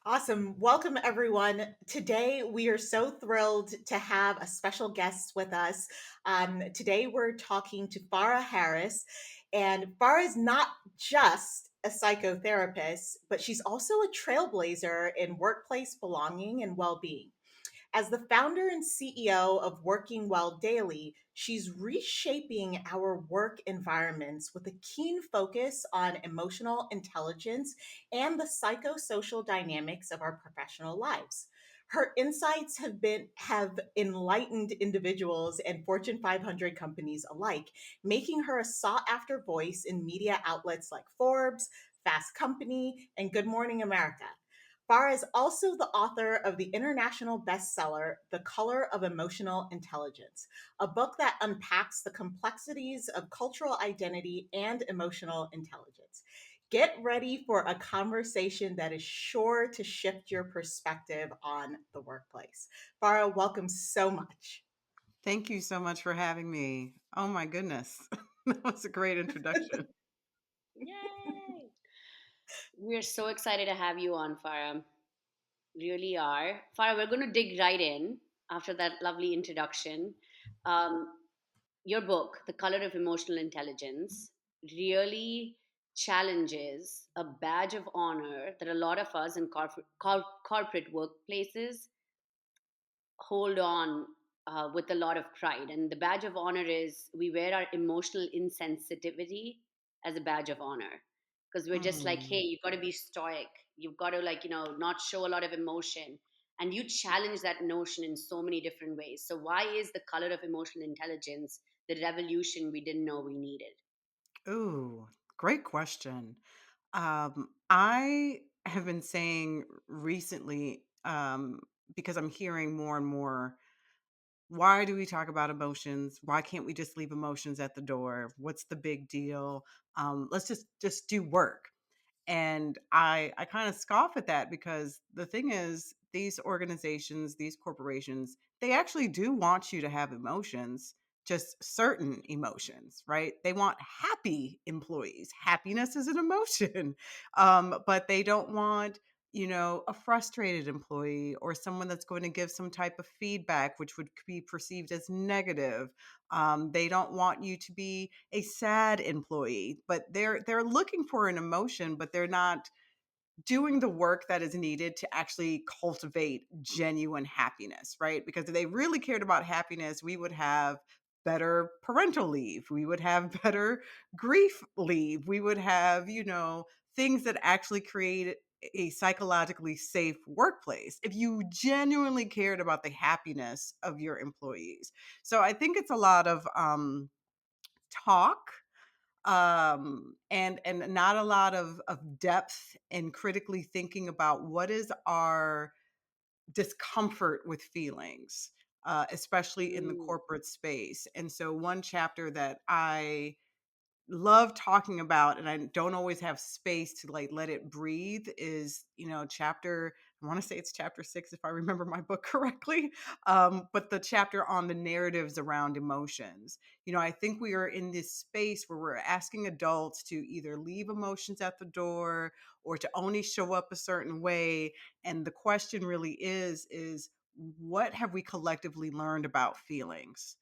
Awesome. Welcome, everyone. Today, we are so thrilled to have a special guest with us. Today, we're talking to Farah Harris. And Farah is not just a psychotherapist, but she's also a trailblazer in workplace belonging and well being. As the founder and CEO of Working Well Daily, she's reshaping our work environments with a keen focus on emotional intelligence and the psychosocial dynamics of our professional lives. Her insights have enlightened individuals and Fortune 500 companies alike, making her a sought after voice in media outlets like Forbes, Fast Company, and Good Morning America. Farah is also the author of the international bestseller, The Color of Emotional Intelligence, a book that unpacks the complexities of cultural identity and emotional intelligence. Get ready for a conversation that is sure to shift your perspective on the workplace. Farah, welcome so much. Thank you so much for having me. Oh my goodness. That was a great introduction. Yay! We're so excited to have you on, Farah. Really are. Farah, we're going to dig right in after that lovely introduction. Um, your book, The Color of Emotional Intelligence, really challenges a badge of honor that a lot of us in corporate workplaces hold on with a lot of pride. And the badge of honor is we wear our emotional insensitivity as a badge of honor because we're just like, hey, Mm. you've got to be stoic. You've got to, like, not show a lot of emotion. And you challenge that notion in so many different ways. So, why is the color of emotional intelligence the revolution we didn't know we needed? Ooh, great question. I have been saying recently, because I'm hearing more and more, why do we talk about emotions? Why can't we just leave emotions at the door? What's the big deal? Let's just do work. And I kind of scoff at that because the thing is, these organizations, these corporations, they actually do want you to have emotions, just certain emotions, right? They want happy employees. Happiness is an emotion. But they don't want, a frustrated employee or someone that's going to give some type of feedback, which would be perceived as negative. They don't want you to be a sad employee, but they're looking for an emotion, but they're not doing the work that is needed to actually cultivate genuine happiness, right? Because if they really cared about happiness, we would have better parental leave, we would have better grief leave, we would have, things that actually create a psychologically safe workplace if you genuinely cared about the happiness of your employees. So I think it's a lot of talk, and not a lot of depth and critically thinking about what is our discomfort with feelings, especially in the Mm, corporate space. And so one chapter that I love talking about and I don't always have space to like let it breathe is, chapter, I want to say it's chapter 6 if I remember my book correctly. But the chapter on the narratives around emotions. I think we are in this space where we're asking adults to either leave emotions at the door or to only show up a certain way. And the question really is what have we collectively learned about feelings?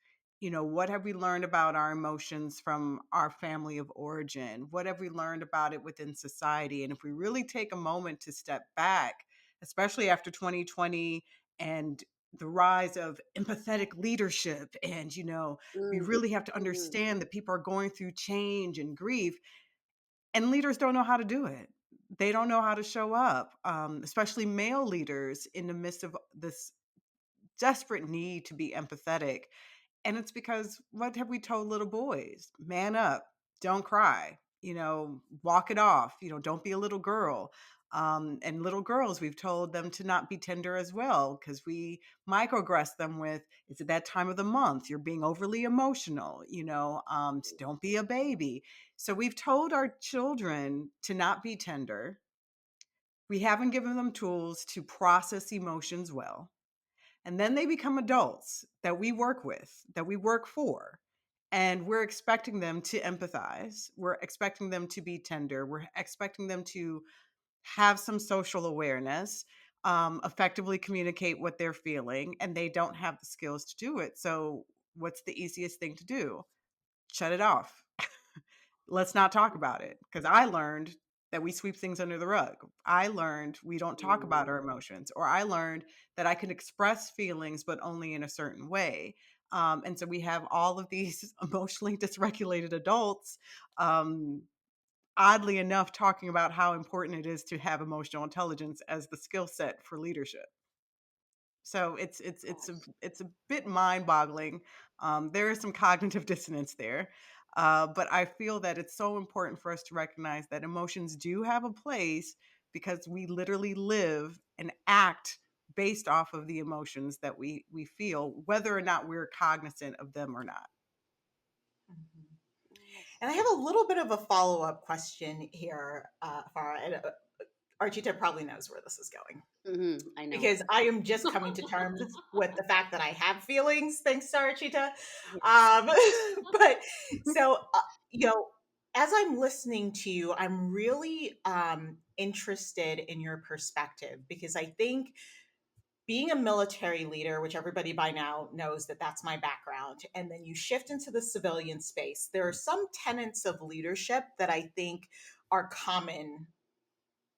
What have we learned about our emotions from our family of origin? What have we learned about it within society? And if we really take a moment to step back, especially after 2020 and the rise of empathetic leadership, and, we mm, really have to mm, understand that people are going through change and grief, and leaders don't know how to do it. They don't know how to show up, especially male leaders in the midst of this desperate need to be empathetic. And it's because what have we told little boys? Man up, don't cry, walk it off, don't be a little girl. And little girls, we've told them to not be tender as well because we microaggress them with, is it that time of the month? You're being overly emotional, don't be a baby. So we've told our children to not be tender. We haven't given them tools to process emotions well, and then they become adults that we work with, that we work for. And we're expecting them to empathize. We're expecting them to be tender. We're expecting them to have some social awareness, effectively communicate what they're feeling, and they don't have the skills to do it. So, what's the easiest thing to do? Shut it off. Let's not talk about it. Because I learned that we sweep things under the rug. I learned we don't talk about our emotions, or I learned that I can express feelings, but only in a certain way. And so we have all of these emotionally dysregulated adults, um, oddly enough, talking about how important it is to have emotional intelligence as the skill set for leadership. So Yes. it's a bit mind-boggling. There is some cognitive dissonance there, but I feel that it's so important for us to recognize that emotions do have a place because we literally live and act based off of the emotions that we feel, whether or not we're cognizant of them or not. Mhm. Yes. And I have a little bit of a follow up question here, Farah. And Archita probably knows where this is going I know. because I am just coming to terms with the fact that I have feelings, thanks to Archita. Yes. Um, but so, you know, as I'm listening to you, I'm really interested in your perspective because I think being a military leader, which everybody by now knows that that's my background, and then you shift into the civilian space, there are some tenets of leadership that I think are common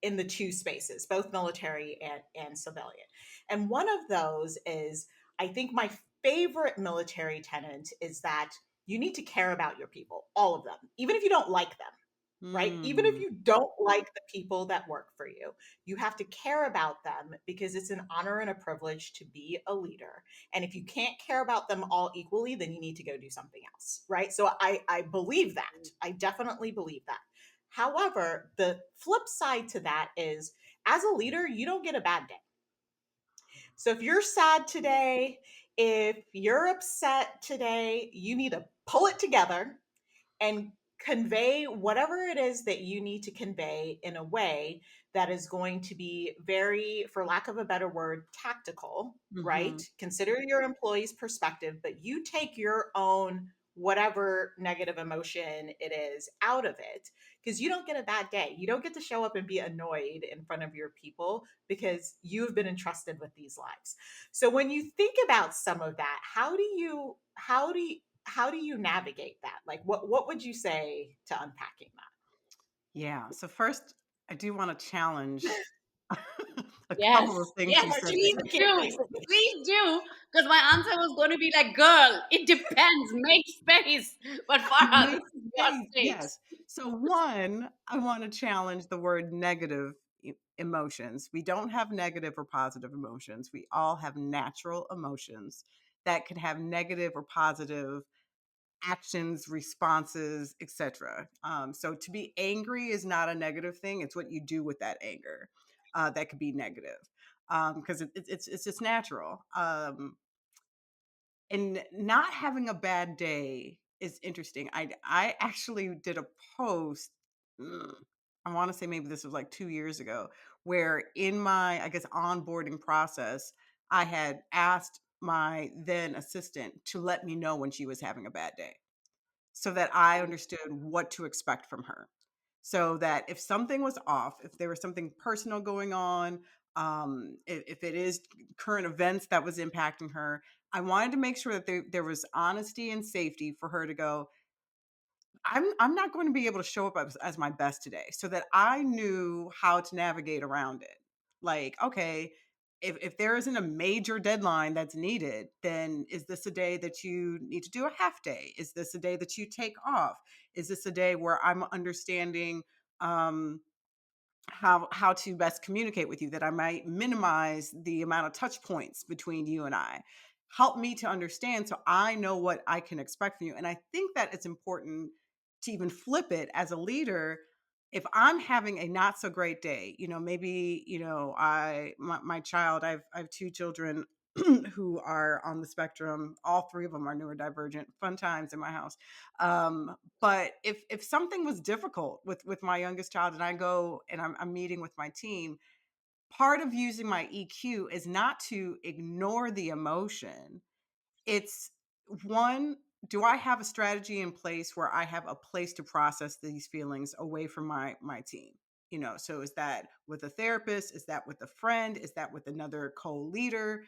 in the two spaces, both military and civilian. And one of those is, I think my favorite military tenet is that you need to care about your people, all of them, even if you don't like them, right? Even if Hmm. you don't like the people that work for you have to care about them because it's an honor and a privilege to be a leader. And if you can't care about them all equally, then you need to go do something else, right? So I believe that. I definitely believe that. However, the flip side to that is as a leader, you don't get a bad day. So if you're sad today, if you're upset today, you need to pull it together and convey whatever it is that you need to convey in a way that is going to be very, for lack of a better word, tactical, Hmm. right? Consider your employee's perspective, but you take your own whatever negative emotion it is out of it because you don't get a bad day. You don't get to show up and be annoyed in front of your people because you've been entrusted with these lives. So when you think about some of that, how do you navigate that? Like what would you say to unpacking that? Yeah. So first, I do want to challenge a Yes. couple of things Yeah, you said Please Archie, there. you can't do. face it. Please do. Because my answer was going to be like, girl, it depends. Make space. But Farah, this Make is your space, stage. yes. So one, I want to challenge the word negative emotions. We don't have negative or positive emotions. We all have natural emotions that can have negative or positive actions, responses, etc. So to be angry is not a negative thing. It's what you do with that anger that could be negative because it's just natural. And not having a bad day is interesting. I actually did a post, mm, I wanna say maybe this was like 2 years ago, where in my, I guess, onboarding process, I had asked my then assistant to let me know when she was having a bad day so that I understood what to expect from her. So that if something was off, if there was something personal going on, if it is current events that was impacting her, I wanted to make sure that there was honesty and safety for her to go, I'm not going to be able to show up as my best today, so that I knew how to navigate around it. Like, okay, if there isn't a major deadline that's needed, then is this a day that you need to do a half day? Is this a day that you take off? Is this a day where I'm understanding um how to best communicate with you, that I might minimize the amount of touch points between you and I? Help me to understand so I know what I can expect from you. And I think that it's important to even flip it as a leader. If I'm having a not so great day, maybe, my child, I have two children who are on the spectrum. All three of them are neurodivergent. Fun times in my house. But if something was difficult with my youngest child, and I go and I'm meeting with my team, part of using my EQ is not to ignore the emotion. It's one, do I have a strategy in place where I have a place to process these feelings away from my team? So is that with a therapist? Is that with a friend? Is that with another co-leader?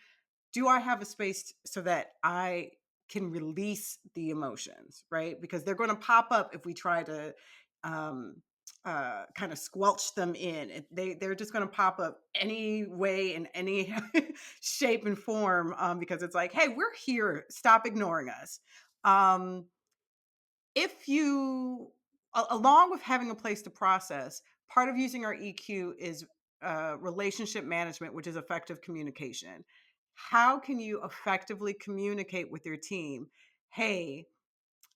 Do I have a space so that I can release the emotions, right? Because they're going to pop up if we try to um, kind of squelch them in. They're just going to pop up any way in any shape and form, because it's like, hey, we're here. Stop ignoring us. Um, if you, along with having a place to process, part of using our EQ is relationship management, which is effective communication. How can you effectively communicate with your team? Hey,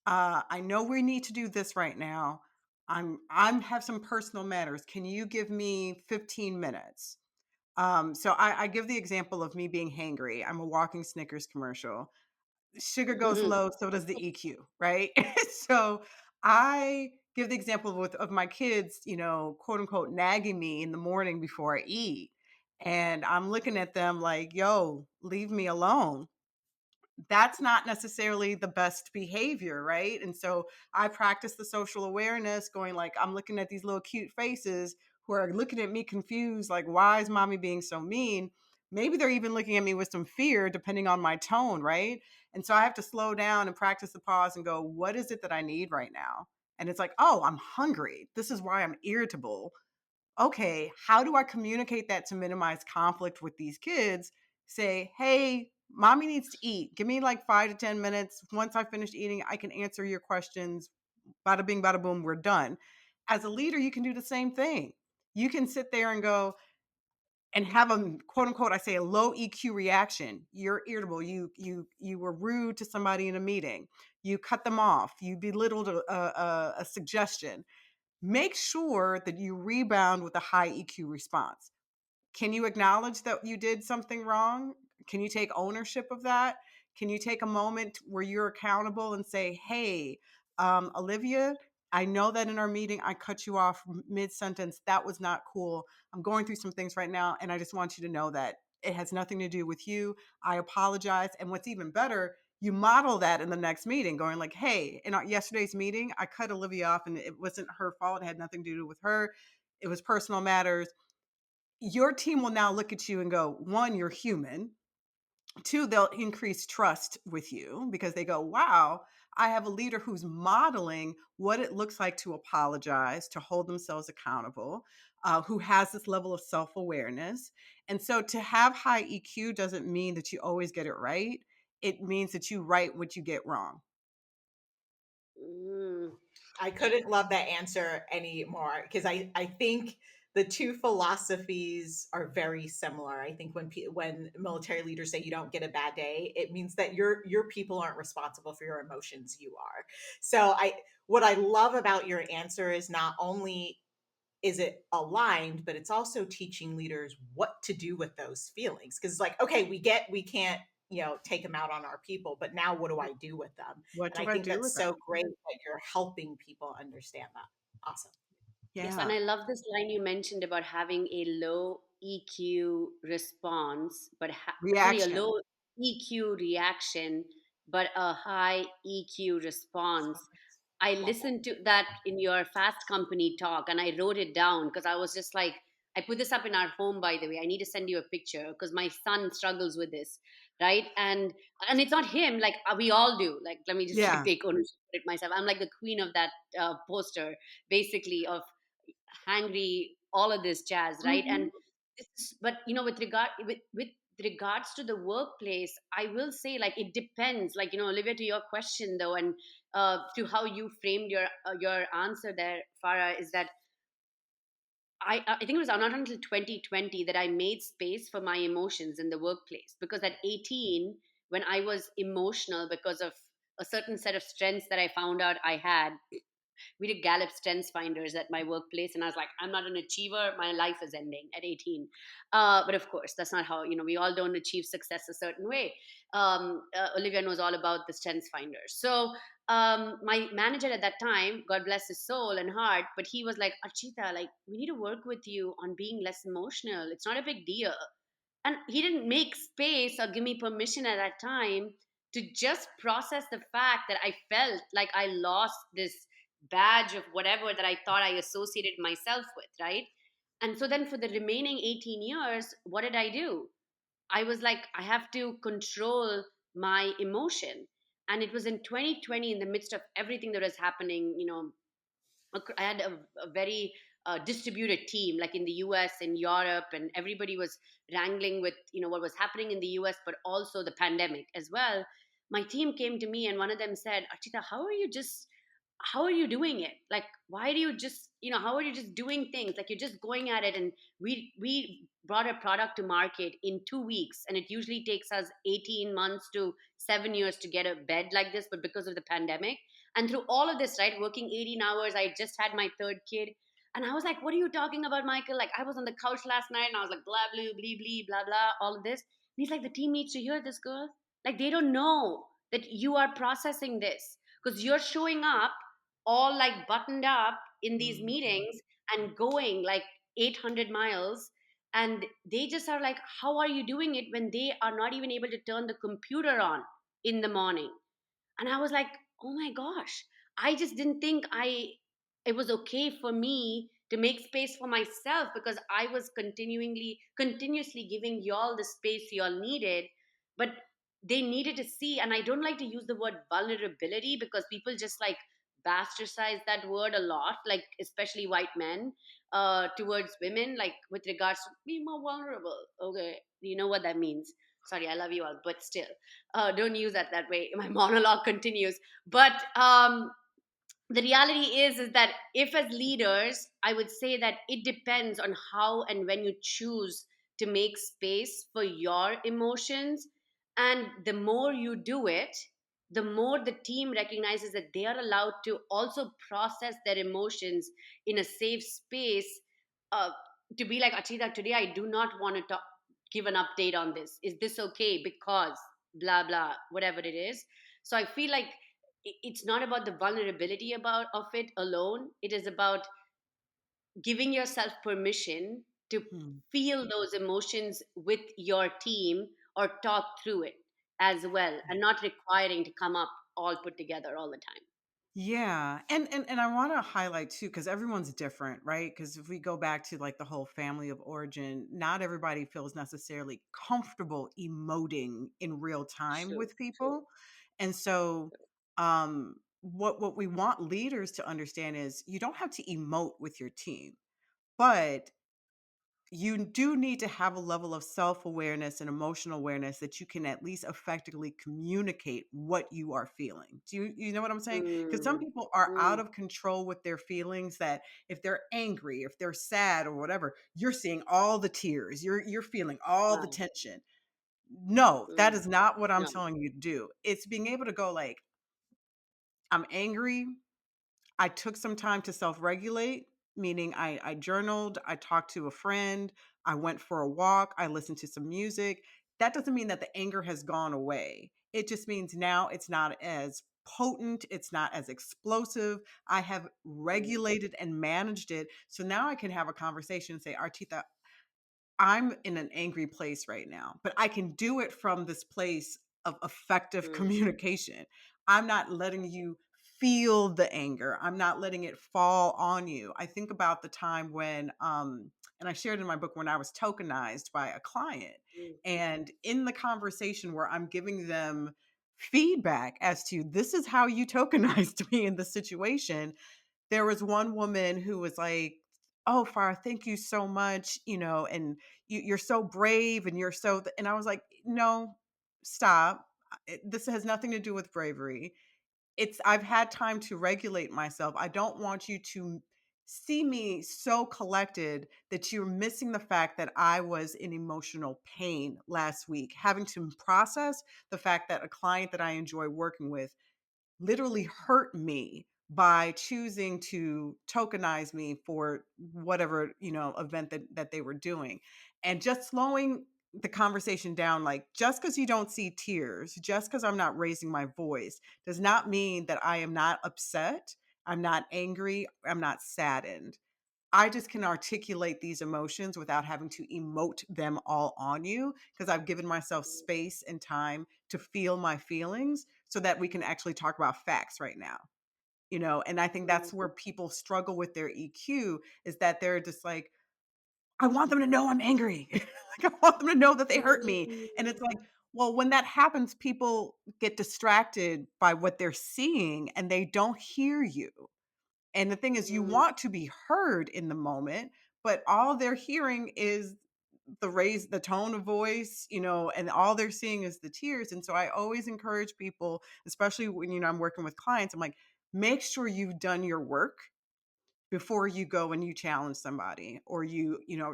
I know we need to do this right now. I'm have some personal matters. Can you give me 15 minutes? So I give the example of me being hangry. I'm a walking Snickers commercial. Sugar goes low, so does the EQ, right? So I give the example of my kids, quote unquote, nagging me in the morning before I eat. And I'm looking at them like, yo, leave me alone. That's not necessarily the best behavior, right? And so I practice the social awareness, going like, I'm looking at these little cute faces who are looking at me confused, like, why is mommy being so mean? Maybe they're even looking at me with some fear, depending on my tone, right? And so I have to slow down and practice the pause and go, what is it that I need right now? And it's like, oh, I'm hungry. This is why I'm irritable. Okay, how do I communicate that to minimize conflict with these kids? Say, hey, mommy needs to eat. Give me like 5 to 10 minutes. Once I finish eating, I can answer your questions. Bada bing, bada boom, we're done. As a leader, you can do the same thing. You can sit there and go and have a quote unquote, I say a low EQ reaction. You're irritable. You were rude to somebody in a meeting. You cut them off. You belittled a suggestion. Make sure that you rebound with a high EQ response. Can you acknowledge that you did something wrong? Can you take ownership of that? Can you take a moment where you're accountable and say, hey, Olivia, I know that in our meeting I cut you off mid sentence. That was not cool. I'm going through some things right now, and I just want you to know that it has nothing to do with you. I apologize. And what's even better, you model that in the next meeting, going like, hey, in our yesterday's meeting, I cut Olivia off and it wasn't her fault. It had nothing to do with her. It was personal matters. Your team will now look at you and go, one, you're human. Two, they'll increase trust with you because they go, wow, I have a leader who's modeling what it looks like to apologize, to hold themselves accountable, who has this level of self awareness. And so to have high EQ doesn't mean that you always get it right. It means that you write what you get wrong. Mm. I couldn't love that answer anymore because I think the two philosophies are very similar. I think when military leaders say you don't get a bad day, it means that your people aren't responsible for your emotions, you are. So I what I love about your answer is not only is it aligned, but it's also teaching leaders what to do with those feelings. Because it's like, okay, we can't, take them out on our people, but now what do I do with them? What And do I I think do that's with so that? great that you're helping people understand that. Awesome. Yes, and Yeah. I love this line you mentioned about having a low EQ response, but sorry, a Reaction. low EQ reaction, but a high EQ response. I Love that. listened to that in your Fast Company talk and I wrote it down because I was just like, I put this up in our home, by the way. I need to send you a picture because my son struggles with this, right? And it's not him, like we all do. Like, let me just like Yeah. take ownership of it myself. I'm like the queen of that poster, basically, of hangry, all of this jazz, right? Mhm. And this is, but with regards to the workplace, I will say like it depends. Like Olivia, to your question though, and to how you framed your answer there, Farah, is that I think it was not until 2020 that I made space for my emotions in the workplace because at 18, when I was emotional because of a certain set of strengths that I found out I had, we did Gallup Strengths Finders at my workplace, and I was like, I'm not an achiever. My life is ending at 18. But of course, that's not how we all don't achieve success a certain way. Olivia knows all about the Strengths Finders. So my manager at that time, God bless his soul and heart, but he was like, Archita, like we need to work with you on being less emotional. It's not a big deal. And he didn't make space or give me permission at that time to just process the fact that I felt like I lost this badge of whatever that I thought I associated myself with, right? And so then for the remaining 18 years, what did I do? I was like, I have to control my emotion. And it was in 2020, in the midst of everything that was happening, I had a very distributed team, like in the US and Europe, and everybody was wrangling with what was happening in the US, but also the pandemic as well. My team came to me, and one of them said, "Archita, how are you doing it? Like, why do you just, how are you just doing things? Like, you're just going at it." And we brought a product to market in 2 weeks, and it usually takes us 18 months to 7 years to get a bed like this, but because of the pandemic, and through all of this, right, working 18 hours, I just had my third kid. And I was like, "What are you talking about, Michael? Like, I was on the couch last night and I was like, blah, blah, blah, blah, blah, blah, all of this." And he's like, "The team needs to hear this, girl. Like, they don't know that you are processing this because you're showing up all like buttoned up in these Mhm. meetings and going like 800 miles. And they just are like, how are you doing it when they are not even able to turn the computer on in the morning?" And I was like, "Oh my gosh, I just didn't think I it was okay for me to make space for myself because I was continuously giving y'all the space y'all needed." But they needed to see, and I don't like to use the word vulnerability because people just like bastardize that word a lot, like especially white men towards women, like with regards to be more vulnerable. Okay, you know what that means. Sorry, I love you all, but still, don't use that way. My monologue continues. But the reality is that if as leaders, I would say that it depends on how and when you choose to make space for your emotions. And the more you do it, the more the team recognizes that they are allowed to also process their emotions in a safe space, uh, to be like, "Achita, today I do not want to give an update on this. Is this okay? Because blah blah, whatever it is." So I feel like it's not about the vulnerability about of it alone. It is about giving yourself permission to Hmm. feel those emotions with your team or talk through it as well, and not requiring to come up all put together all the time. Yeah. And I want to highlight too, because everyone's different, right? Because if we go back to like the whole family of origin, not everybody feels necessarily comfortable emoting in real time True, with true. people. And so what we want leaders to understand is you don't have to emote with your team, but you do need to have a level of self-awareness and emotional awareness that you can at least effectively communicate what you are feeling. Do you know what I'm saying? Because some Mm, people are out mm, of control with their feelings, that if they're angry, if they're sad or whatever, you're seeing all the tears. You're feeling all the wow, tension. No, that mm, is not what I'm no. telling you to do. It's being able to go like, I'm angry. I took some time to self-regulate, meaning I journaled, I talked to a friend, I went for a walk, I listened to some music. That doesn't mean that the anger has gone away. It just means now it's not as potent, it's not as explosive. I have Mm, regulated and managed it. So now I can have a conversation and say, Archita, I'm in an angry place right now, but I can do it from this place of effective mm, communication. I'm not letting you feel the anger. I'm not letting it fall on you. I think about the time when, and I shared in my book when I was tokenized by a client. mm, And in the conversation where I'm giving them feedback as to this is how you tokenized me in the situation, there was one woman who was like, "Oh, Farah, thank you so much, and you're so brave and you're so," and I was like, "No, stop. This has nothing to do with bravery. I've had time to regulate myself. I don't want you to see me so collected that you're missing the fact that I was in emotional pain last week, having to process the fact that a client that I enjoy working with literally hurt me by choosing to tokenize me for whatever event that they were doing, and just slowing the conversation down, like, just because you don't see tears, just because I'm not raising my voice, does not mean that I am not upset, I'm not angry, I'm not saddened. I just can articulate these emotions without having to emote them all on you, because I've given myself space and time to feel my feelings so that we can actually talk about facts right now. And I think Mm, that's where people struggle with their EQ, is that they're just like, I want them to know I'm angry. Like, I want them to know that they hurt me. And it's like, mm, well, when that happens, people get distracted by what they're seeing and they don't hear you. And the thing is, you mm. want to be heard in the moment, but all they're hearing is the tone of voice, and all they're seeing is the tears. And so I always encourage people, especially when, I'm working with clients, I'm like, make sure you've done your work before you go and you challenge somebody, or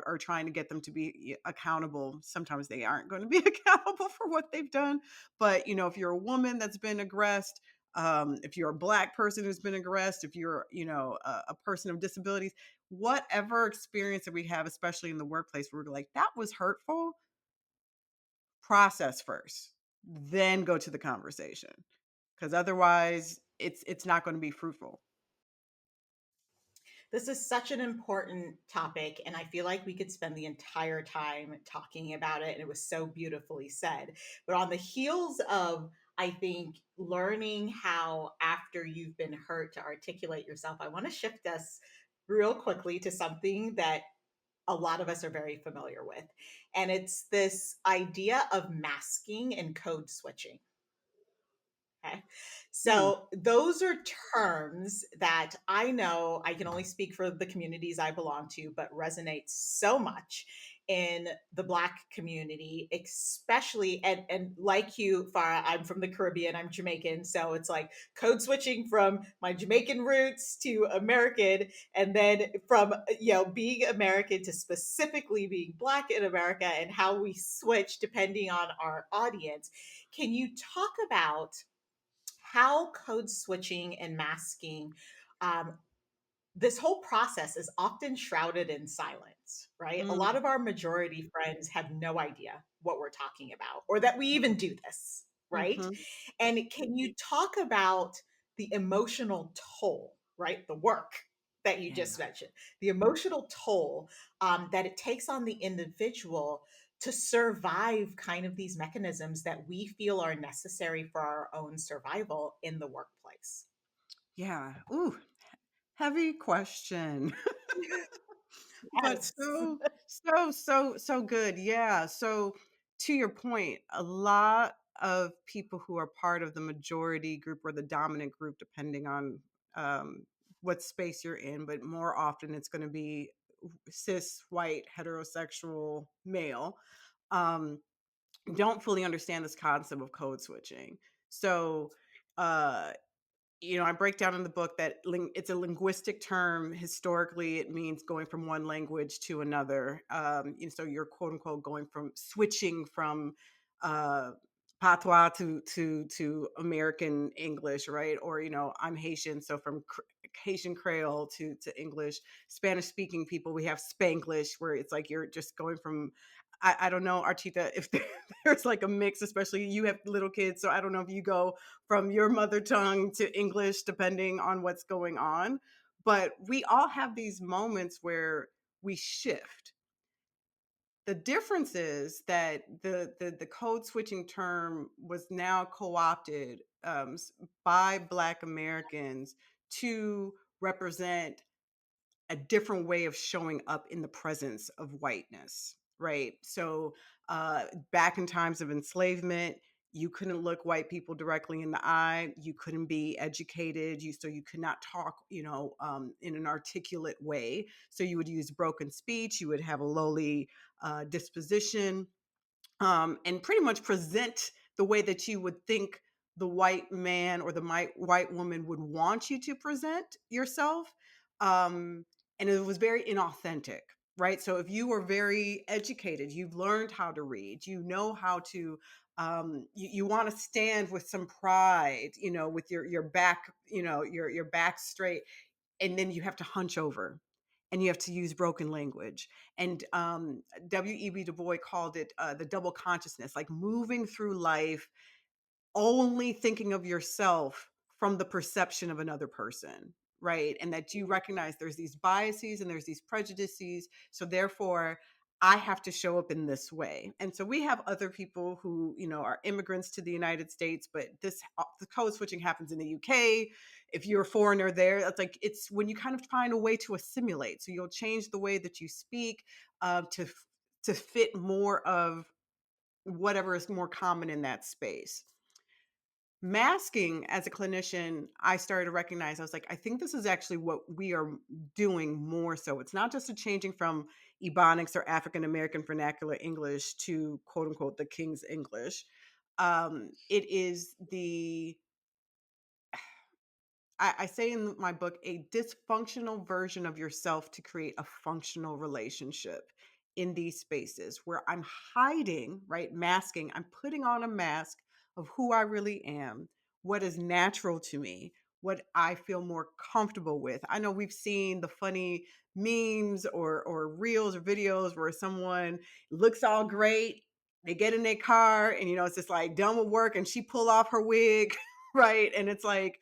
are trying to get them to be accountable. Sometimes they aren't going to be accountable for what they've done. But if you're a woman that's been aggressed, if you're a black person who's been aggressed, if you're a person of disabilities, whatever experience that we have, especially in the workplace, where we're like, that was hurtful, process first, then go to the conversation, because otherwise it's not going to be fruitful. This is such an important topic, and I feel like we could spend the entire time talking about it. And it was so beautifully said. But on the heels of, I think, learning how after you've been hurt to articulate yourself, I want to shift us real quickly to something that a lot of us are very familiar with. And it's this idea of masking and code switching. Okay. Hmm. So those are terms that I know I can only speak for the communities I belong to, but resonate so much in the Black community, especially and like you, Farah, I'm from the Caribbean, I'm Jamaican. So it's like code switching from my Jamaican roots to American, and then from being American to specifically being Black in America, and how we switch depending on our audience. Can you talk about how code switching and masking, um, this whole process is often shrouded in silence, right? A lot Mm, of our majority friends have no idea what we're talking about or that we even do this, right? mhm. And can you talk about the emotional toll, right? The work that you Yeah. just mentioned, the emotional toll that it takes on the individual to survive kind of these mechanisms that we feel are necessary for our own survival in the workplace. Yeah. Ooh, heavy question. But Yes. so good. Yeah. So to your point, a lot of people who are part of the majority group or the dominant group, depending on um, what space you're in, but more often it's going to be cis, white, heterosexual male, um, don't fully understand this concept of code switching. So, uh, I break down in the book that it's a linguistic term. Historically, it means going from one language to another. So you're quote unquote going from switching from uh, patois to American English, right? Or I'm Haitian, so from Haitian Creole to English. Spanish speaking people, we have Spanglish, where it's like you're just going from. I don't know, Archita, if there's like a mix, especially you have little kids. So I don't know if you go from your mother tongue to English, depending on what's going on. But we all have these moments where we shift. The difference is that the code switching term was now co-opted by Black Americans to represent a different way of showing up in the presence of whiteness, right? So, back in times of enslavement, you couldn't look white people directly in the eye. You couldn't be educated. You could not talk, in an articulate way. So you would use broken speech. You would have a lowly disposition, and pretty much present the way that you would think the white man or the white woman would want you to present yourself. Um, and it was very inauthentic, right? So if you were very educated, you've learned how to read, you know how to, you want to stand with some pride, with your back, your back straight, and then you have to hunch over and you have to use broken language. And W.E.B. Du Bois called it the double consciousness, like moving through life only thinking of yourself from the perception of another person, right? And that you recognize there's these biases and there's these prejudices. So therefore, I have to show up in this way. And so we have other people who, are immigrants to the United States, but the code switching happens in the UK. If you're a foreigner there, it's when you kind of find a way to assimilate. So you'll change the way that you speak to fit more of whatever is more common in that space. Masking, as a clinician, I started to recognize, I was like, I think this is actually what we are doing more so. It's not just a changing from Ebonics or African American vernacular English to quote unquote the King's English. It is I say in my book, a dysfunctional version of yourself to create a functional relationship in these spaces where I'm hiding, right? Masking, I'm putting on a mask of who I really am, what is natural to me, what I feel more comfortable with. I know we've seen the funny memes or reels or videos where someone looks all great, they get in their car and it's just like done with work and she pull off her wig, right? And it's like,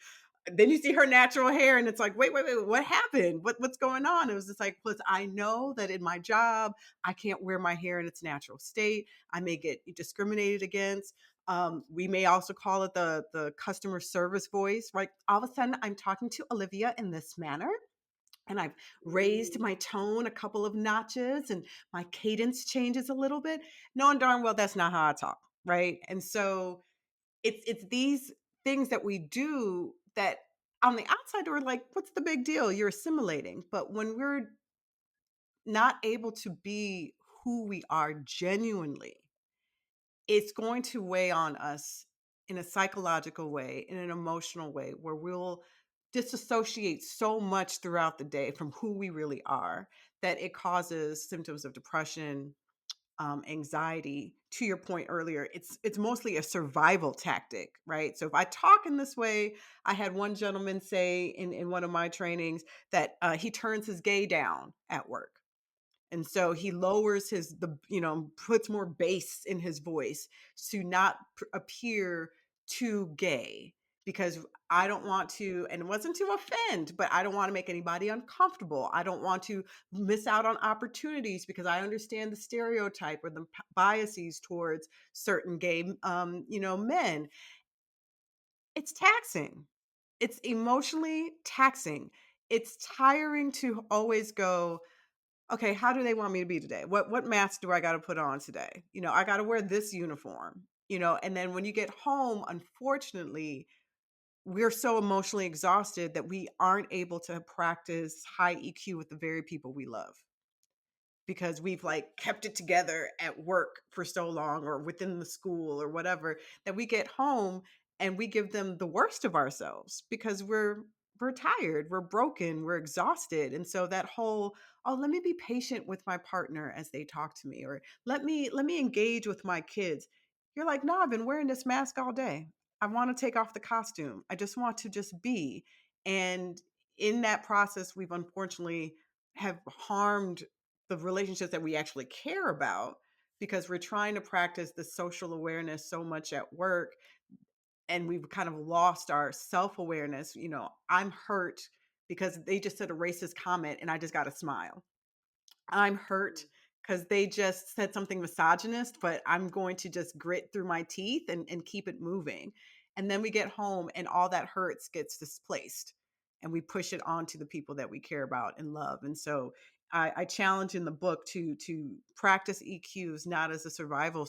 then you see her natural hair and it's like, wait, what happened? What's going on? It was just like, plus I know that in my job, I can't wear my hair in its natural state. I may get discriminated against. We may also call it the customer service voice, right? All of a sudden I'm talking to Olivia in this manner. And I've raised Mm. my tone a couple of notches and my cadence changes a little bit, knowing darn well that's not how I talk, right? And so it's these things that we do that on the outside we're like, what's the big deal? You're assimilating. But when we're not able to be who we are genuinely, it's going to weigh on us in a psychological way, in an emotional way, where we'll disassociate so much throughout the day from who we really are that it causes symptoms of depression, anxiety. To your point earlier, it's mostly a survival tactic, right? So if I talk in this way, I had one gentleman say in one of my trainings that he turns his gay down at work, and so he lowers puts more bass in his voice to not appear too gay, because I don't want to, and it wasn't to offend, but I don't want to make anybody uncomfortable. I don't want to miss out on opportunities because I understand the stereotype or the biases towards certain gay, men. It's taxing. It's emotionally taxing. It's tiring to always go, okay, how do they want me to be today? What mask do I got to put on today? I got to wear this uniform, and then when you get home, unfortunately, we're so emotionally exhausted that we aren't able to practice high EQ with the very people we love, because we've like kept it together at work for so long or within the school or whatever, that we get home and we give them the worst of ourselves because we're tired, we're broken, we're exhausted. And so that whole, oh, let me be patient with my partner as they talk to me, or let me engage with my kids. You're like, no, I've been wearing this mask all day. I want to take off the costume. I just want to just be. And in that process, we've unfortunately have harmed the relationships that we actually care about, because we're trying to practice the social awareness so much at work, and we've kind of lost our self-awareness. I'm hurt because they just said a racist comment and I just got to smile. I'm hurt because they just said something misogynist, but I'm going to just grit through my teeth and keep it moving. And then we get home and all that hurts gets displaced and we push it on to the people that we care about and love. And so I challenge in the book to practice EQs not as a survival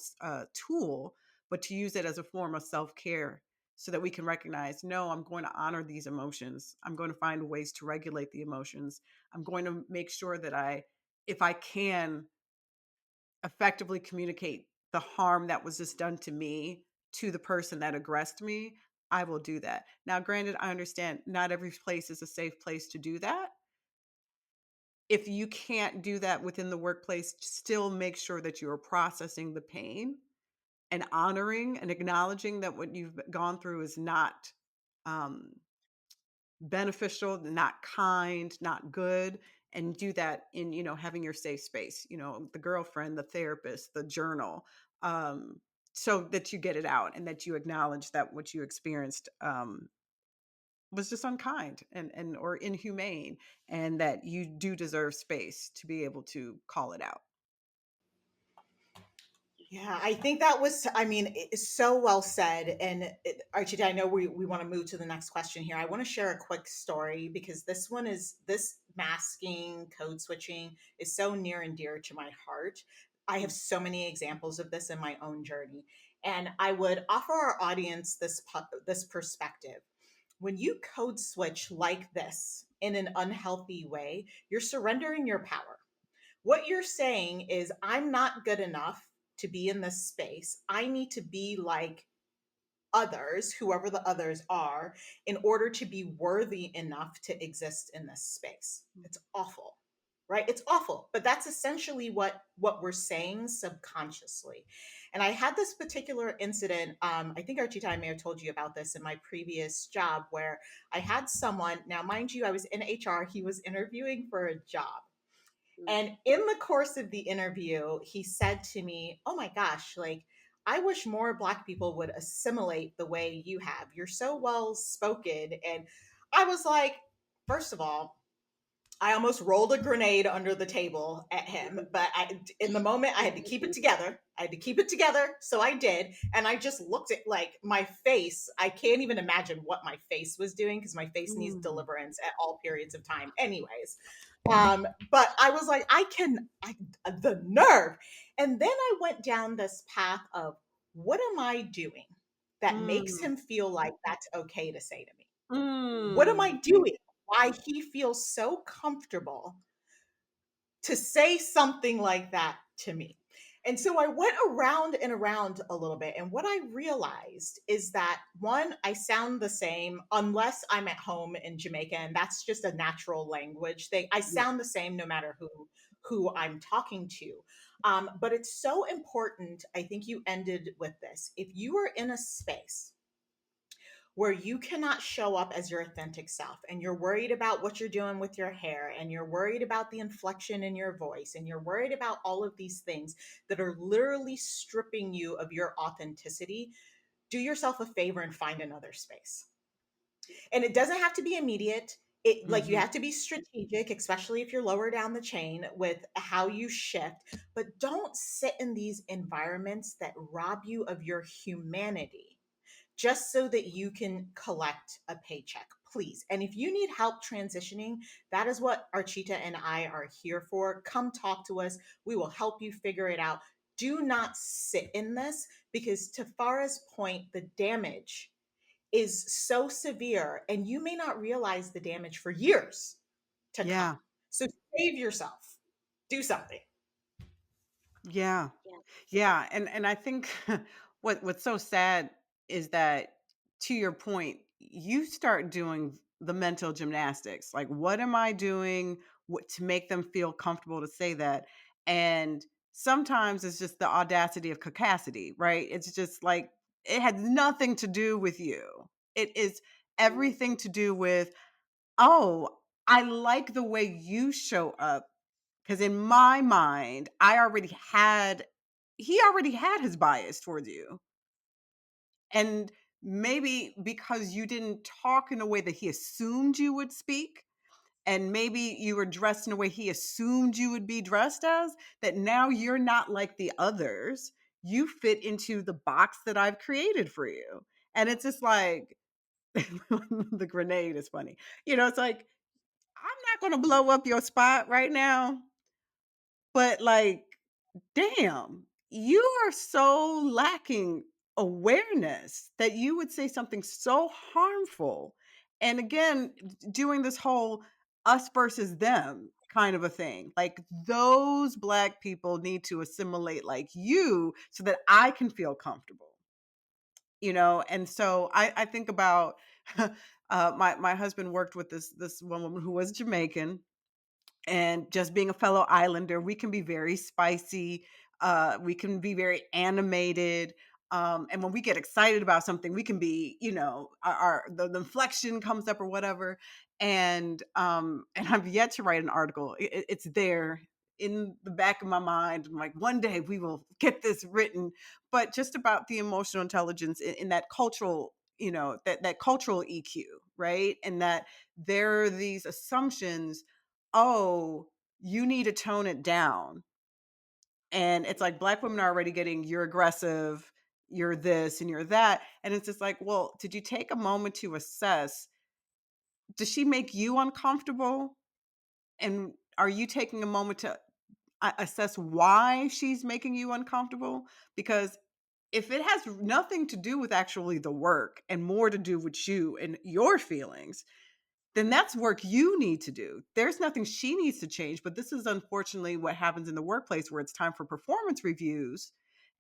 tool, but to use it as a form of self-care, so that we can recognize, no, I'm going to honor these emotions. I'm going to find ways to regulate the emotions. I'm going to make sure that if I can effectively communicate the harm that was just done to me to the person that aggressed me, I will do that. Now, granted, I understand not every place is a safe place to do that. If you can't do that within the workplace, still make sure that you are processing the pain and honoring and acknowledging that what you've gone through is not um, beneficial, not kind, not good, and do that in, having your safe space, the girlfriend, the therapist, the journal, so that you get it out and that you acknowledge that what you experienced was just unkind and or inhumane, and that you do deserve space to be able to call it out. Yeah, I think that was, I mean, it's so well said. And Archie, I know we want to move to the next question here. I want to share a quick story because this masking, code switching is so near and dear to my heart. I have so many examples of this in my own journey. And I would offer our audience this perspective. When you code switch like this in an unhealthy way, you're surrendering your power. What you're saying is, I'm not good enough to be in this space. I need to be like others, whoever the others are, in order to be worthy enough to exist in this space. It's awful. Right? It's awful, but that's essentially what we're saying subconsciously. And I had this particular incident. I think Archita, I may have told you about this in my previous job, where I had someone. Now, mind you, I was in HR. He was interviewing for a job, Mm, and in the course of the interview, he said to me, "Oh my gosh, like, I wish more Black people would assimilate the way you have. You're so well spoken." And I was like, first of all, I almost rolled a grenade under the table at him, but in the moment, I had to keep it together. I had to keep it together, so I did, and I just looked at, like, my face. I can't even imagine what my face was doing because my face needs Mm, deliverance at all periods of time. Anyways, but I was like, the nerve, and then I went down this path of, what am I doing that makes mm, him feel like that's okay to say to me? What am I mm, doing? Why he feels so comfortable to say something like that to me. And so I went around and around a little bit. And what I realized is that, one, I sound the same unless I'm at home in Jamaica. And that's just a natural language thing. I yeah, sound the same no matter who I'm talking to. But it's so important. I think you ended with this. If you are in a space where you cannot show up as your authentic self, and you're worried about what you're doing with your hair, and you're worried about the inflection in your voice, and you're worried about all of these things that are literally stripping you of your authenticity, do yourself a favor and find another space. And it doesn't have to be immediate. It, like, you mhm, have to be strategic, especially if you're lower down the chain with how you shift, but don't sit in these environments that rob you of your humanity just so that you can collect a paycheck, please. And if you need help transitioning, that is what Archita and I are here for. Come talk to us. We will help you figure it out. Do not sit in this, because to Farah's point, the damage is so severe and you may not realize the damage for years to come. yeah. So save yourself. Do something. Yeah. yeah. Yeah, and I think what's so sad is that, to your point, you start doing the mental gymnastics. Like, what am I doing what to make them feel comfortable to say that? And sometimes it's just the audacity of caucasity, right? It's just like, it had nothing to do with you. It is Mm, everything to do with, oh, I like the way you show up, because in my mind, he already had his bias towards you. And maybe because you didn't talk in a way that he assumed you would speak, and maybe you were dressed in a way he assumed you would be dressed as, that now you're not like the others. You fit into the box that I've created for you. And it's just like, the grenade is funny. It's like, I'm not going to blow up your spot right now, but like, damn, you are so lacking awareness that you would say something so harmful. And again, doing this whole us versus them kind of a thing. Like, those Black people need to assimilate like you so that I can feel comfortable. And so I think about, my husband worked with this one woman who was Jamaican, and just being a fellow islander, we can be very spicy. We can be very animated. And when we get excited about something, we can be, the inflection comes up or whatever. And I've yet to write an article. It's there in the back of my mind. I'm like, one day we will get this written, but just about the emotional intelligence in that cultural, that cultural EQ, right? And that there are these assumptions. Oh, you need to tone it down. And it's like black women are already getting, you're aggressive, you're this and you're that. And it's just like, well, did you take a moment to assess, does she make you uncomfortable? And are you taking a moment to assess why she's making you uncomfortable? Because if it has nothing to do with actually the work and more to do with you and your feelings, then that's work you need to do. There's nothing she needs to change, but this is unfortunately what happens in the workplace where it's time for performance reviews.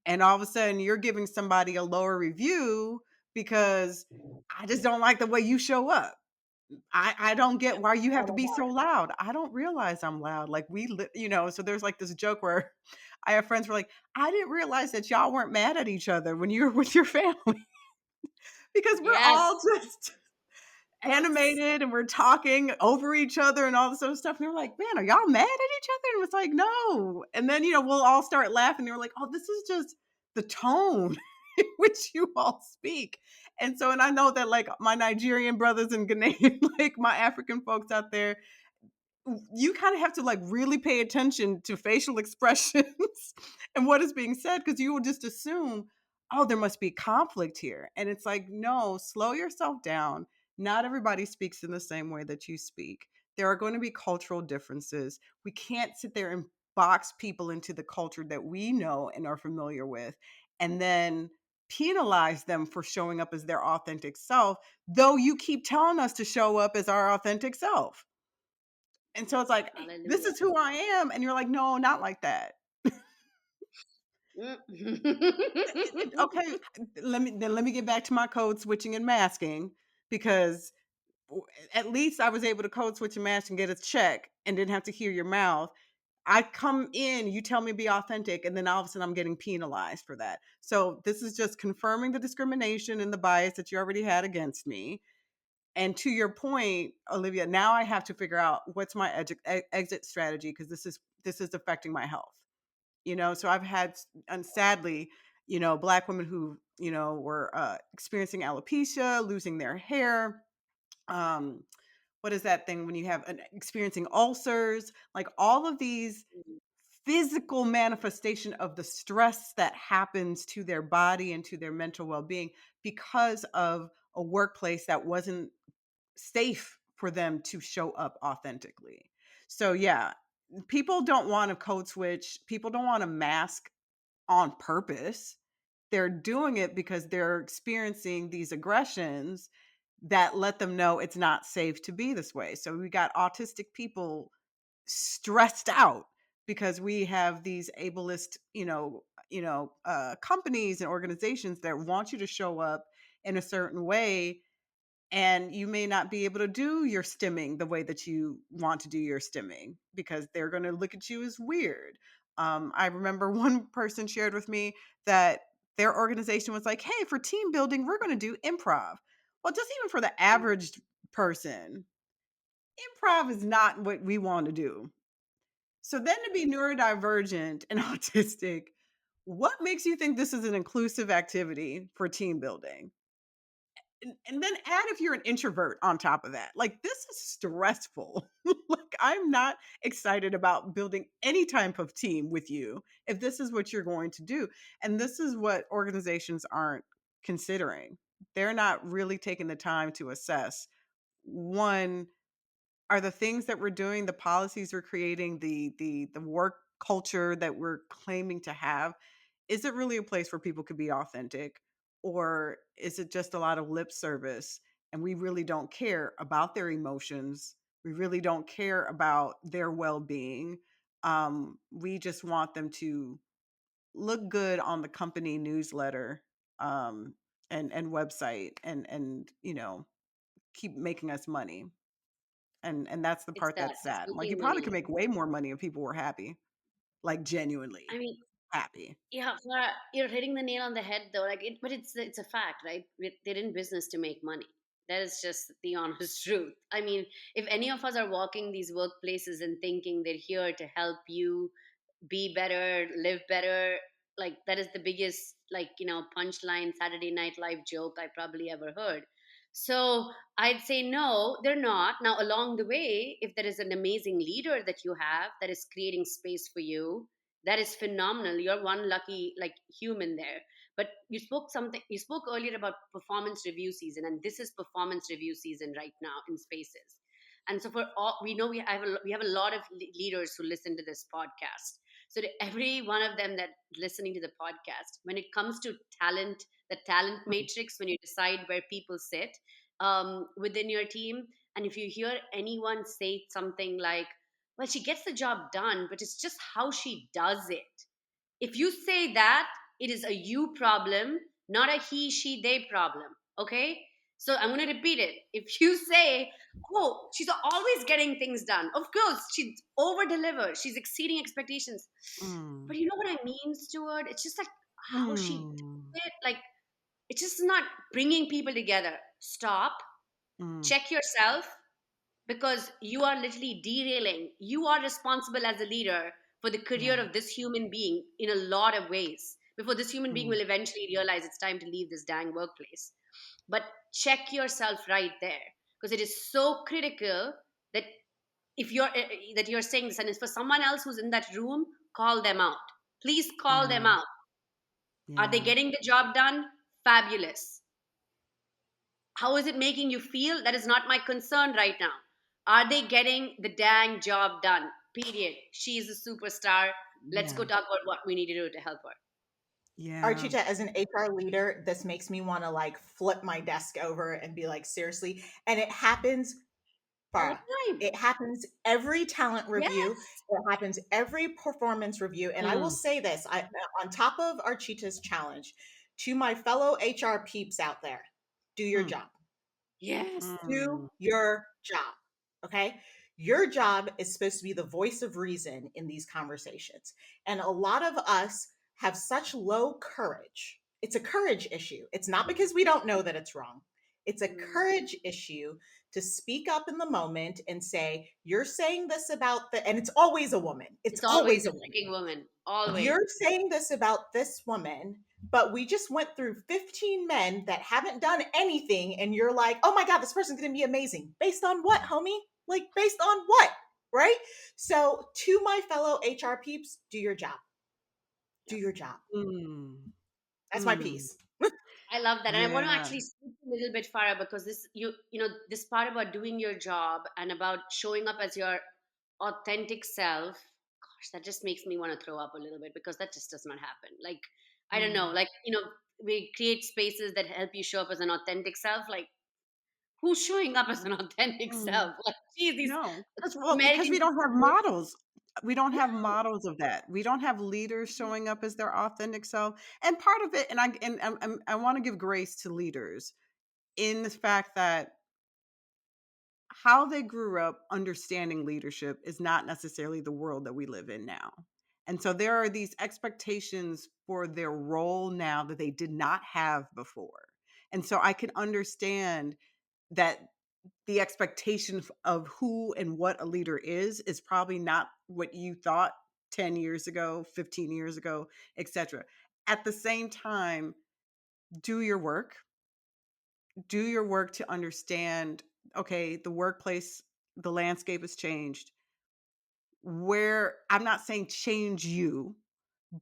And all of a sudden you're giving somebody a lower review because I just don't like the way you show up. I don't get why you have to be so loud. I don't realize I'm loud. Like so there's like this joke where I have friends who are like, I didn't realize that y'all weren't mad at each other when you were with your family because we're all Yes. just It's animated and we're talking over each other and all this other stuff. And they're like, man, are y'all mad at each other? And it's like, no. And then, we'll all start laughing. They're like, oh, this is just the tone in which you all speak. And I know that like my Nigerian brothers and Ghanaian, like my African folks out there, you kind of have to like really pay attention to facial expressions and what is being said because you will just assume, oh, there must be conflict here. And it's like, no, slow yourself down. Not everybody speaks in the same way that you speak. There are going to be cultural differences. We can't sit there and box people into the culture that we know and are familiar with and then penalize them for showing up as their authentic self, though you keep telling us to show up as our authentic self. And so it's like, this Hallelujah. is who I am. And you're like, no, not like that. Okay, let me get back to my code switching and masking because at least I was able to code switch and mask and get a check and didn't have to hear your mouth. I come in, you tell me be authentic, and then all of a sudden I'm getting penalized for that. So this is just confirming the discrimination and the bias that you already had against me. And to your point, Olivia, now I have to figure out what's my exit strategy because this is affecting my health. So I've had, and sadly, black women who were experiencing alopecia, losing their hair. Um, what is that thing when you have experiencing ulcers? Like all of these physical manifestation of the stress that happens to their body and to their mental well-being because of a workplace that wasn't safe for them to show up authentically. So yeah, people don't want to code switch. People don't want to mask on purpose. They're doing it because they're experiencing these aggressions that let them know it's not safe to be this way. So we got autistic people stressed out because we have these ableist, companies and organizations that want you to show up in a certain way, and you may not be able to do your stimming the way that you want to do your stimming because they're going to look at you as weird. I remember one person shared with me that their organization was like, hey, for team building, we're going to do improv. Well, just even for the average person, improv is not what we want to do. So then to be neurodivergent and autistic, what makes you think this is an inclusive activity for team building? And then add if you're an introvert on top of that. Like this is stressful. Like I'm not excited about building any type of team with you if this is what you're going to do. And this is what organizations aren't considering. They're not really taking the time to assess, one, are the things that we're doing, the policies we're creating, the work culture that we're claiming to have, is it really a place where people could be authentic? Or is it just a lot of lip service and we really don't care about their emotions? We really don't care about their well-being. We just want them to look good on the company newsletter um, and website and keep making us money. And that's the It's part that. that's It's sad. Like, you making probably could money. make way more money if people were happy, like, I genuinely mean, happy. yeah, Farah, you're hitting the nail on the head though. But it's a fact, right? They're in business to make money. That is just the honest truth. I mean, if any of us are walking these workplaces and thinking they're here to help you be better, live better, like that is the biggest, punchline Saturday Night Live joke I probably ever heard. So I'd say no, they're not. Now, along the way, if there is an amazing leader that you have that is creating space for you, That is phenomenal. You're one lucky like human there. But you spoke earlier about performance review season, and this is performance review season right now in spaces. And so for all we know, we have a lot of leaders who listen to this podcast. So to every one of them that listening to the podcast, when it comes to talent, the talent Mm, matrix, when you decide where people sit within your team, and if you hear anyone say something like, well, she gets the job done, but it's just how she does it. If you say that, it is a you problem, not a he, she, they problem. Okay? So I'm going to repeat it. If you say, oh, she's always getting things done, of course, she over delivers, she's exceeding expectations. mm, But you know what I mean, Stuart? It's just like how she mm, did it. Like, it's just not bringing people together. Stop, mm, check yourself, because you are literally derailing. You are responsible as a leader for the career yeah, of this human being in a lot of ways before this human being mm, will eventually realize it's time to leave this dang workplace. But check yourself right there, because it is so critical that if you're that you're saying this and it's for someone else who's in that room, call them out. Please call them yeah, out. Are they yeah, getting the job done? Fabulous. How is it making you feel? That is not my concern right now. Are they getting the dang job done? Period. She is a superstar. Let's go yeah, talk about what we need to do to help her. yeah, Archita, as an HR leader, this makes me want to like flip my desk over and be like, seriously. And it happens, All the Farah. time. It happens every talent review. Yes. It happens every performance review. And I will mm, say this, on top of Archita's challenge, to my fellow HR peeps out there, do your mm, job. Yes. Do mm, your job. Okay. Your job is supposed to be the voice of reason in these conversations. And a lot of us have such low courage. It's a courage issue. It's not because we don't know that it's wrong. It's a Mm. courage issue to speak up in the moment and say, you're saying this about the, and it's always a woman. It's It's always always a a woman. freaking woman. Always. You're saying this about this woman, but we just went through 15 men that haven't done anything. And you're like, oh my God, this person's going to be amazing. Based on what, homie? Like, based on what? Right? So, to my fellow HR peeps, do your job. Do Yep. your job. mm, That's my mm, piece. I love that. And I want to yeah, actually speak a little bit, Farah, because this you know, this part about doing your job and about showing up as your authentic self, gosh, that just makes me want to throw up a little bit, because that just does not happen. Like, I don't know, mm, like, we create spaces that help you show up as an authentic self. Like, who's showing up as an authentic mm. self? Like, geez, these No, because American we don't have people. models. We don't No. have models of that. We don't have leaders showing up as their authentic self. And part of it, I want to give grace to leaders in the fact that how they grew up understanding leadership is not necessarily the world that we live in now. And so there are these expectations for their role now that they did not have before. And so I can understand that the expectation of who and what a leader is probably not what you thought 10 years ago, 15 years ago, etc. At the same time, do your work. Do your work to understand, okay, the workplace, the landscape has changed. Where I'm not saying change you,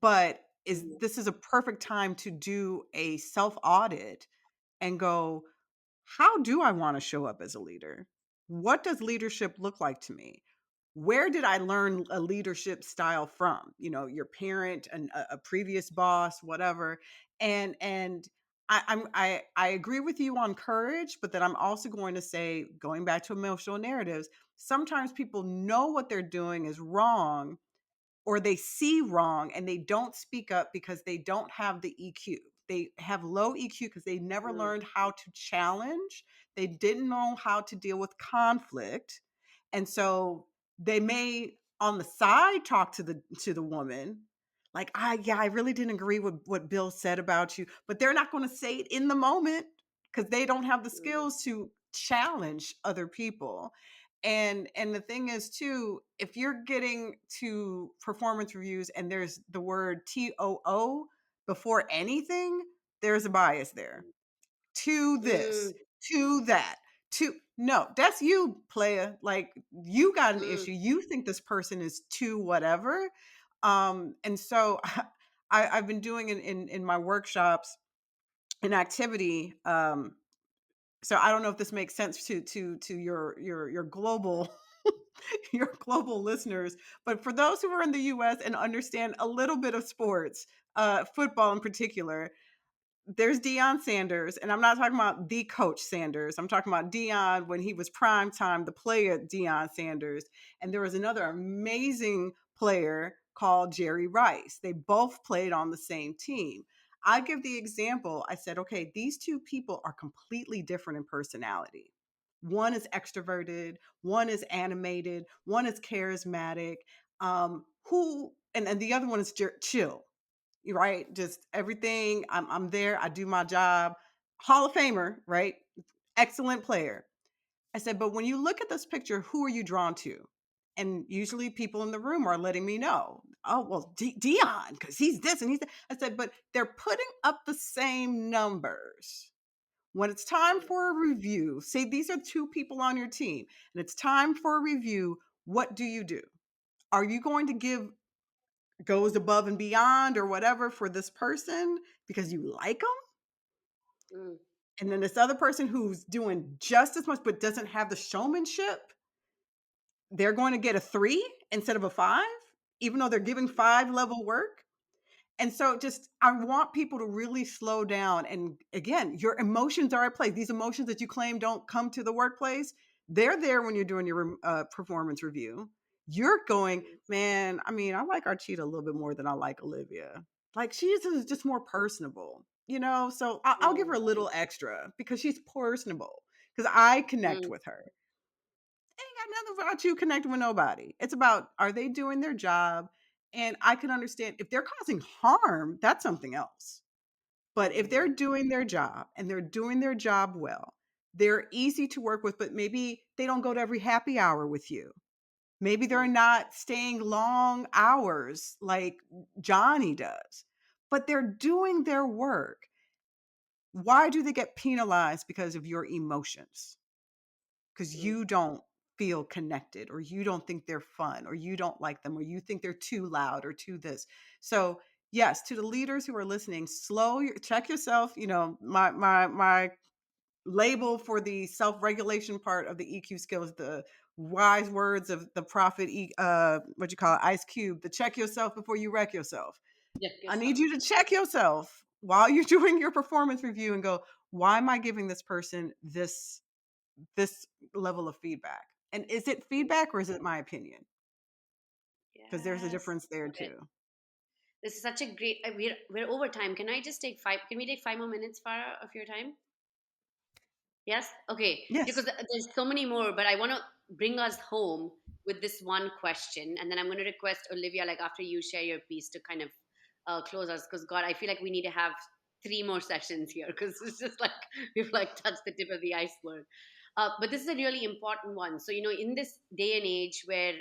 but is Mm, this is a perfect time to do a self audit and go, how do I want to show up as a leader? What does leadership look like to me? Where did I learn a leadership style from? Your parent, a previous boss, whatever. And I agree with you on courage, but then I'm also going to say, going back to emotional narratives, sometimes people know what they're doing is wrong, or they see wrong and they don't speak up because they don't have the EQ. They have low EQ because they never mm, learned how to challenge. They didn't know how to deal with conflict. And so they may on the side talk to the woman like, yeah, I really didn't agree with what Bill said about you, but they're not going to say it in the moment because they don't have the mm, skills to challenge other people. And the thing is too, if you're getting to performance reviews and there's the word TOO before anything, there's a bias there. To this, mm, to that, to no, that's you, playa. Like, you got an mm. issue. You think this person is too whatever. And so I've been doing in my workshops an activity. So I don't know if this makes sense to your global your global listeners, but for those who are in the US and understand a little bit of sports, football in particular, there's Deion Sanders, and I'm not talking about the coach Sanders. I'm talking about Deion when he was prime time, the player Deion Sanders. And there was another amazing player called Jerry Rice. They both played on the same team. I give the example, I said, okay, these two people are completely different in personality. One is extroverted, one is animated, one is charismatic, and the other one is chill, right? Just everything. I'm there. I do my job. Hall of Famer, right? Excellent player. I said, but when you look at this picture, who are you drawn to? And usually people in the room are letting me know. Oh, well, Dion, because he's this and he's that. I said, but they're putting up the same numbers. When it's time for a review, say these are two people on your team, and it's time for a review, what do you do? Are you going to give goes above and beyond or whatever for this person because you like them? Mm, And then this other person who's doing just as much but doesn't have the showmanship, they're going to get a 3 instead of a 5, even though they're giving 5 level work. And so just I want people to really slow down. And again, your emotions are at play. These emotions that you claim don't come to the workplace, they're there when you're doing your performance review. You're going, mm, man, I mean, I like Archita a little bit more than I like Olivia. Like she's just more personable, you know? So I'll give her mm, a little extra because she's personable because I connect mm, with her. Ain't got nothing about you connecting with nobody. It's about are they doing their job? And I can understand if they're causing harm, that's something else. But if they're mhm, doing their job and they're doing their job well, they're easy to work with, but maybe they don't go to every happy hour with you. Maybe they're mm, not staying long hours like Johnny does, but they're doing their work. Why do they get penalized because of your emotions? Because mm, you don't feel connected or you don't think they're fun or you don't like them or you think they're too loud or too this. So, yes, to the leaders who are listening, check yourself, my label for the self-regulation part of the EQ skills, the wise words of the prophet what you call it, Ice Cube, the check yourself before you wreck yourself. Check I yourself. need you to check yourself while you're doing your performance review and go, why am I giving this person this level of feedback? And is it feedback or is it my opinion? Because there's a Yes, difference there love it. too. This is such a great. We're over time. Can I just take five? Can we take 5 more minutes, Farah, of your time? Yes. Okay. Because Yes. there's so many more, but I want to bring us home with this one question, and then I'm going to request Olivia, like after you share your piece, to kind of close us. Because God, I feel like we need to have 3 more sessions here because it's just like we've like touched the tip of the iceberg. But this is a really important one. So in this day and age where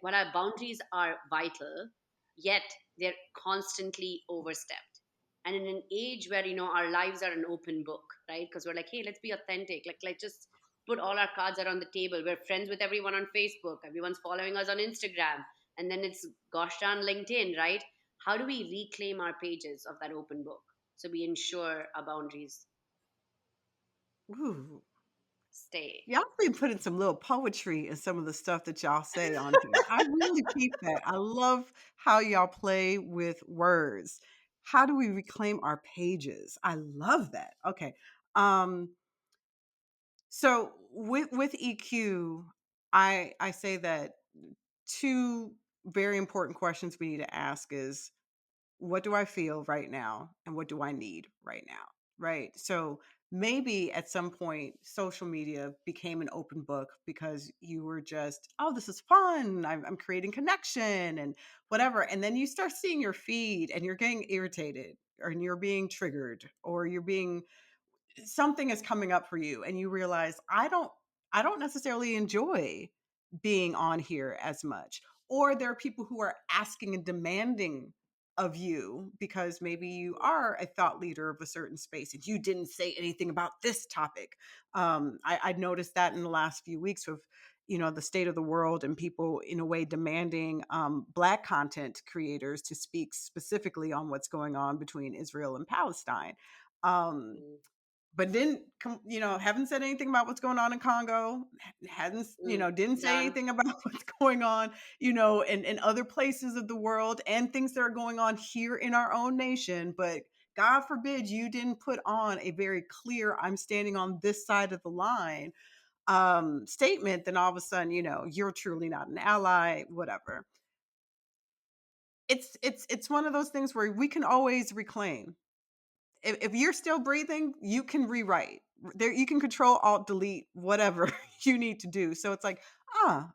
when our boundaries are vital, yet they're constantly overstepped, and in an age where our lives are an open book, right? Because we're like, hey, let's be authentic, like let's just put all our cards out on the table. We're friends with everyone on Facebook, everyone's following us on Instagram, and then it's gosh darn LinkedIn, right? How do we reclaim our pages of that open book so we ensure our boundaries Ooh. stay? Y'all been putting some little poetry in some of the stuff that y'all say on here. I really peep that. I love how y'all play with words. How do we reclaim our pages? I love that. Okay. Um, so with EQ, I say that two very important questions we need to ask is what do I feel right now and what do I need right now? Right. So maybe at some point social media became an open book because you were just, oh, this is fun. I'm creating connection and whatever. And then you start seeing your feed and you're getting irritated or you're being triggered or you're being something is coming up for you and you realize I don't necessarily enjoy being on here as much, or there are people who are asking and demanding of you because maybe you are a thought leader of a certain space and you didn't say anything about this topic. I noticed that in the last few weeks of the state of the world and people in a way demanding Black content creators to speak specifically on what's going on between Israel and Palestine. Um, Mm, but haven't said anything about what's going on in Congo. Hadn't, mm. didn't say Yeah. anything about what's going on, in other places of the world and things that are going on here in our own nation. But God forbid you didn't put on a very clear, I'm standing on this side of the line statement, then all of a sudden, you're truly not an ally, whatever. It's one of those things where we can always reclaim. If you're still breathing, you can rewrite. There you can control alt delete whatever you need to do. So it's like, ah,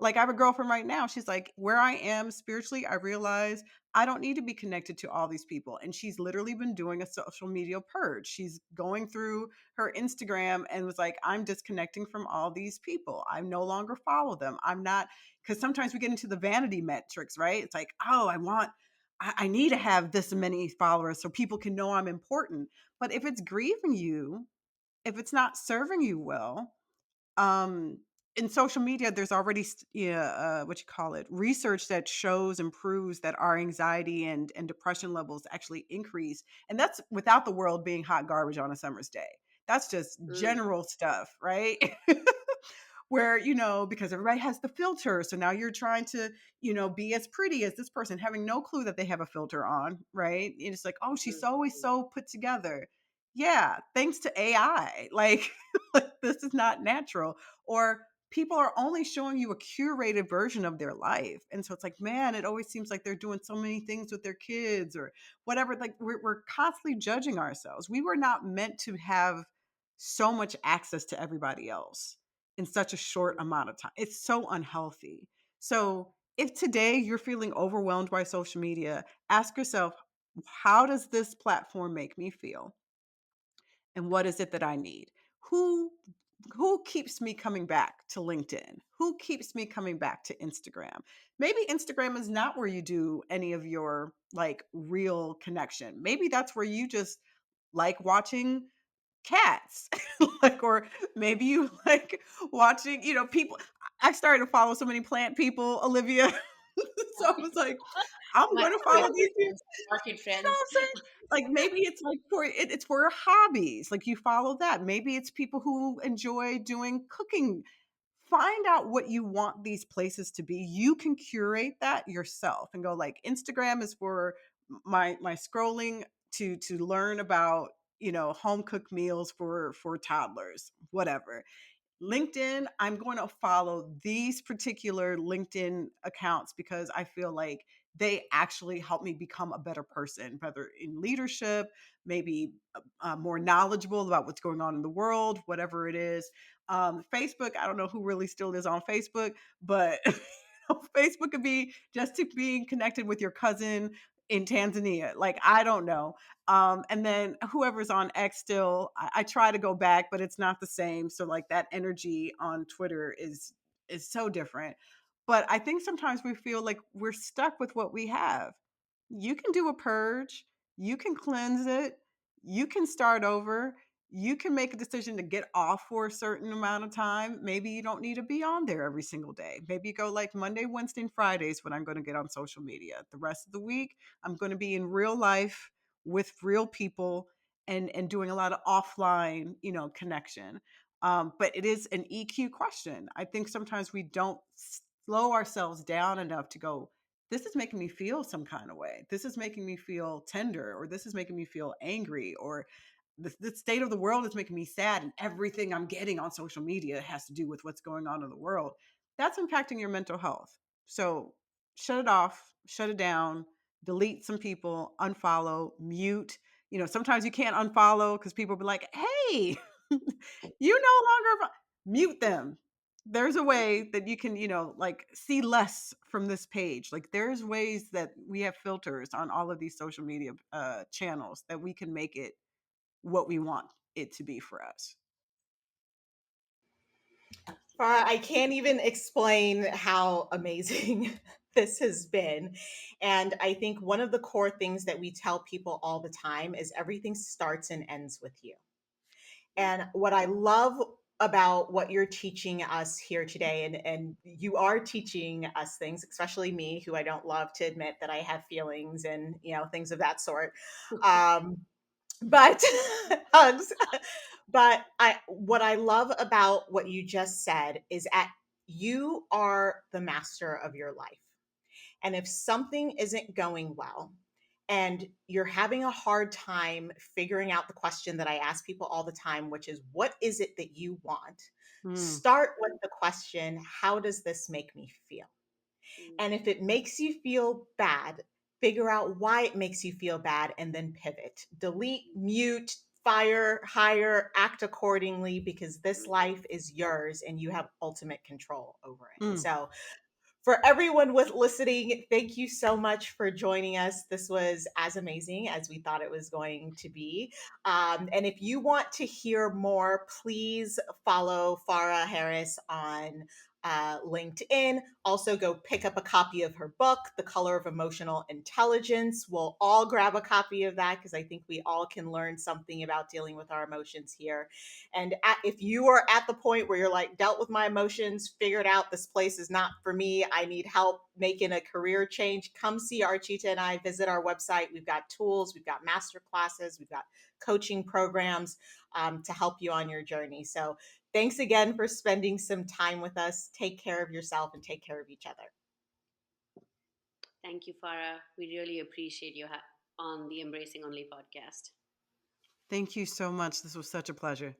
like I have a girlfriend right now. She's like, where I am spiritually, I realize I don't need to be connected to all these people. And she's literally been doing a social media purge. She's going through her Instagram and was like, I'm disconnecting from all these people. I no longer follow them. I'm not, because sometimes we get into the vanity metrics, right? It's like, oh, I need to have this many followers so people can know I'm important. But if it's grieving you, if it's not serving you well, um, in social media, there's already what you call it, research that shows and proves that our anxiety and depression levels actually increase, and that's without the world being hot garbage on a summer's day. That's just Mm, general stuff, right? Where because everybody has the filter, so now you're trying to be as pretty as this person, having no clue that they have a filter on, right? And it's like, oh, she's mm, always mm, so put together. Yeah, thanks to AI. Like, like this is not natural. Or people are only showing you a curated version of their life, and so it's like, man, it always seems like they're doing so many things with their kids or whatever. Like we're constantly judging ourselves. We were not meant to have so much access to everybody else in such a short mm, amount of time. It's so unhealthy. So, if today you're feeling overwhelmed by social media, ask yourself, how does this platform make me feel? And what is it that I need? Who who keeps me coming back to LinkedIn? Who keeps me coming back to Instagram? Maybe Instagram is not where you do any of your like real connection. Maybe that's where you just like watching cats. Like, or maybe you like watching, people. I started to follow so many plant people, Olivia. So I was like, I'm My going to follow these people. market You know friends. what I'm saying? Like maybe it's like it's for hobbies. Like you follow that. Maybe it's people who enjoy doing cooking. Find out what you want these places to be. You can curate that yourself and go like, Instagram is for my scrolling to learn about, home cooked meals for toddlers, whatever. LinkedIn, I'm going to follow these particular LinkedIn accounts because I feel like they actually help me become a better person, whether in leadership, maybe more knowledgeable about what's going on in the world, whatever it is. Facebook, I don't know who really still is on Facebook, but Facebook could be just to being connected with your cousin in Tanzania. Like, I don't know. And then whoever's on X still, I try to go back, but it's not the same. So like that energy on Twitter is so different. But I think sometimes we feel like we're stuck with what we have. You can do a purge, you can cleanse it, you can start over, you can make a decision to get off for a certain amount of time. Maybe you don't need to be on there every single day. Maybe you go like Monday, Wednesday, and Fridays when I'm going to get on social media. The rest of the week, I'm going to be in real life with real people and doing a lot of offline, connection. But it is an EQ question. I think sometimes we don't slow ourselves down enough to go, this is making me feel some kind of way. This is making me feel tender, or this is making me feel angry, or the state of the world is making me sad, and everything I'm getting on social media has to do with what's going on in the world. That's impacting your mental health. So shut it off, shut it down, delete some people, unfollow, mute. Sometimes you can't unfollow because people be like, hey, you no longer mute them. There's a way that you can, like see less from this page. Like there's ways that we have filters on all of these social media channels that we can make it what we want it to be for us. Farah, I can't even explain how amazing this has been. And I think one of the core things that we tell people all the time is everything starts and ends with you. And what I love about what you're teaching us here today. And you are teaching us things, especially me, who I don't love to admit that I have feelings and, things of that sort. Um, but hugs. But what I love about what you just said is at you are the master of your life. And if something isn't going well and you're having a hard time figuring out the question that I ask people all the time, which is, what is it that you want? Mm, Start with the question, how does this make me feel? Mm, And if it makes you feel bad, figure out why it makes you feel bad and then pivot. Delete, mute, fire, hire, act accordingly because this life is yours and you have ultimate control over it. mm. So, for everyone with listening, thank you so much for joining us. This was as amazing as we thought it was going to be. And if you want to hear more, please follow Farah Harris on LinkedIn. Also, go pick up a copy of her book, The Color of Emotional Intelligence. We'll all grab a copy of that because I think we all can learn something about dealing with our emotions here. And if you are at the point where you're like, dealt with my emotions, figured out this place is not for me, I need help making a career change, come see Archita and I. Visit our website. We've got tools, we've got master classes, we've got coaching programs to help you on your journey. So thanks again for spending some time with us. Take care of yourself and take care of each other. Thank you, Farah. We really appreciate you on the Embracing Only podcast. Thank you so much. This was such a pleasure.